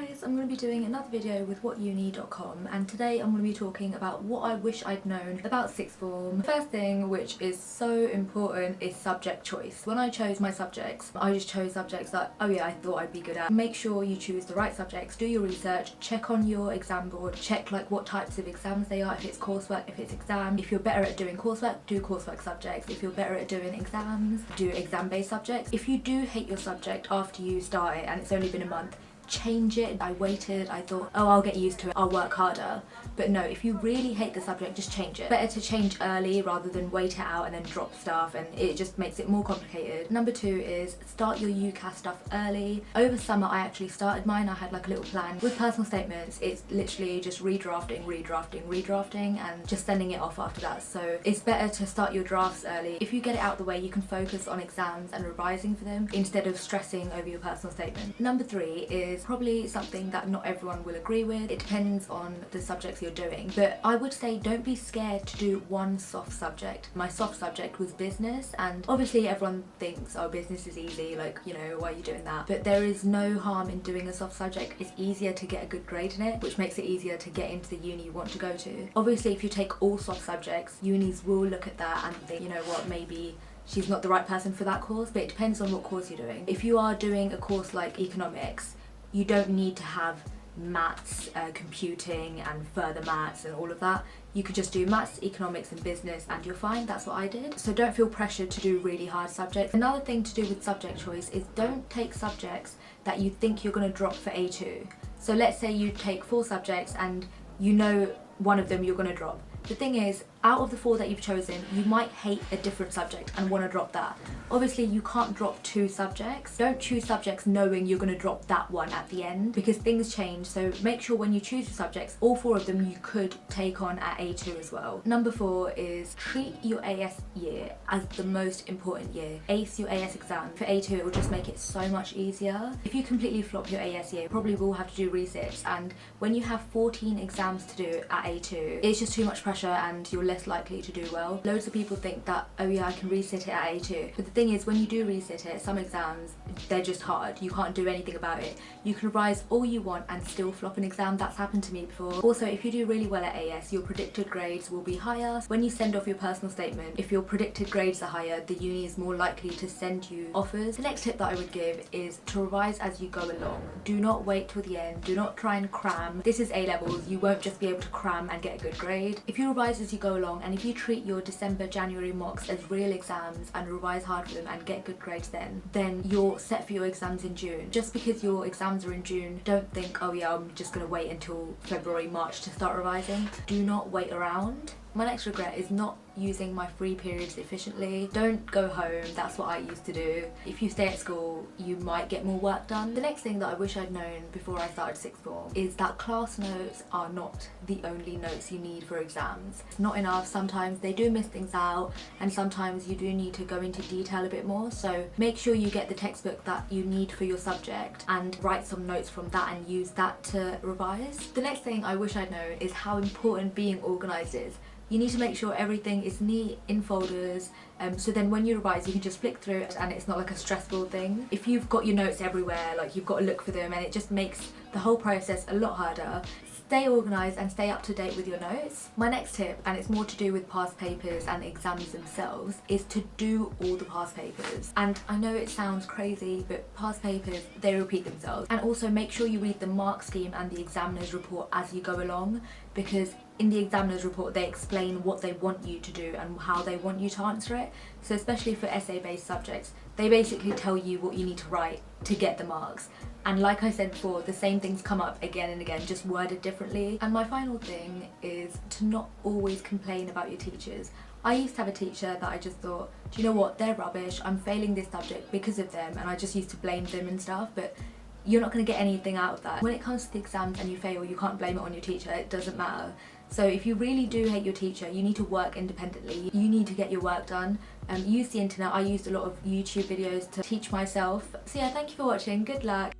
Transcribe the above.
guys, I'm going to be doing another video with WHATUNI.com, and today I'm going to be talking about what I wish I'd known about sixth form. The first thing, which is so important, is subject choice. When I chose my subjects, I just chose subjects that, oh yeah, I thought I'd be good at. Make sure you choose the right subjects, do your research, check on your exam board, check like what types of exams they are, if it's coursework, if it's exam. If you're better at doing coursework, do coursework subjects. If you're better at doing exams, do exam-based subjects. If you do hate your subject after you start it and it's only been a month, change it. I waited, I thought, oh, I'll get used to it, I'll work harder. But no, if you really hate the subject, just change it. Better to change early rather than wait it out and then drop stuff, and it just makes it more complicated. Number 2 is start your UCAS stuff early. Over summer I actually started mine. I had like a little plan. With personal statements, it's literally just redrafting and just sending it off after that. So it's better to start your drafts early. If you get it out the way, you can focus on exams and revising for them instead of stressing over your personal statement. Number 3 is probably something that not everyone will agree with. It depends on the subjects you're doing, but I would say don't be scared to do one soft subject. My soft subject was business, and obviously everyone thinks, oh, business is easy, like, you know, why are you doing that? But there is no harm in doing a soft subject. It's easier to get a good grade in it, which makes it easier to get into the uni you want to go to. Obviously if you take all soft subjects, unis will look at that and think, you know what, maybe she's not the right person for that course. But it depends on what course you're doing. If you are doing a course like economics, you don't need to have maths, computing and further maths and all of that. You could just do maths, economics and business and you're fine. That's what I did. So don't feel pressured to do really hard subjects. Another thing to do with subject choice is don't take subjects that you think you're going to drop for A2. So let's say you take 4 subjects and you know one of them you're going to drop. The thing is, out of the 4 that you've chosen, you might hate a different subject and want to drop that. Obviously you can't drop 2 subjects. Don't choose subjects knowing you're going to drop that one at the end, because things change. So make sure when you choose your subjects, all 4 of them you could take on at A2 as well. Number 4 is treat your AS year as the most important year. Ace your AS exam. For A2 it will just make it so much easier. If you completely flop your AS year, you probably will have to do resits, and when you have 14 exams to do at A2, it's just too much pressure and you're less likely to do well. Loads of people think that, oh yeah, I can resit it at A2. But the thing is, when you do resit it, some exams, they're just hard. You can't do anything about it. You can revise all you want and still flop an exam. That's happened to me before. Also, if you do really well at AS, your predicted grades will be higher. When you send off your personal statement, if your predicted grades are higher, the uni is more likely to send you offers. The next tip that I would give is to revise as you go along. Do not wait till the end. Do not try and cram. This is A-levels. You won't just be able to cram and get a good grade. If you revise as you go along, and if you treat your December, January mocks as real exams and revise hard for them and get good grades then you're set for your exams in June. Just because your exams are in June, don't think, oh yeah, I'm just going to wait until February, March to start revising. Do not wait around. My next regret is not using my free periods efficiently. Don't go home, that's what I used to do. If you stay at school, you might get more work done. The next thing that I wish I'd known before I started sixth form is that class notes are not the only notes you need for exams. It's not enough. Sometimes they do miss things out, and sometimes you do need to go into detail a bit more. So make sure you get the textbook that you need for your subject and write some notes from that and use that to revise. The next thing I wish I'd known is how important being organised is. You need to make sure everything is neat in folders, so then when you revise you can just flick through it and it's not like a stressful thing. If you've got your notes everywhere, like you've got to look for them, and it just makes the whole process a lot harder. Stay organised and stay up to date with your notes. My next tip, and it's more to do with past papers and exams themselves, is to do all the past papers. And I know it sounds crazy, but past papers, they repeat themselves. And also make sure you read the mark scheme and the examiner's report as you go along, because in the examiner's report they explain what they want you to do and how they want you to answer it. So especially for essay-based subjects, they basically tell you what you need to write to get the marks. And like I said before, the same things come up again and again, just worded differently. And my final thing is to not always complain about your teachers. I used to have a teacher that I just thought, do you know what, they're rubbish, I'm failing this subject because of them, and I just used to blame them and stuff. But you're not going to get anything out of that. When it comes to the exams and you fail, you can't blame it on your teacher. It doesn't matter. So if you really do hate your teacher, you need to work independently. You need to get your work done. Use the internet. I used a lot of YouTube videos to teach myself. So yeah, thank you for watching. Good luck.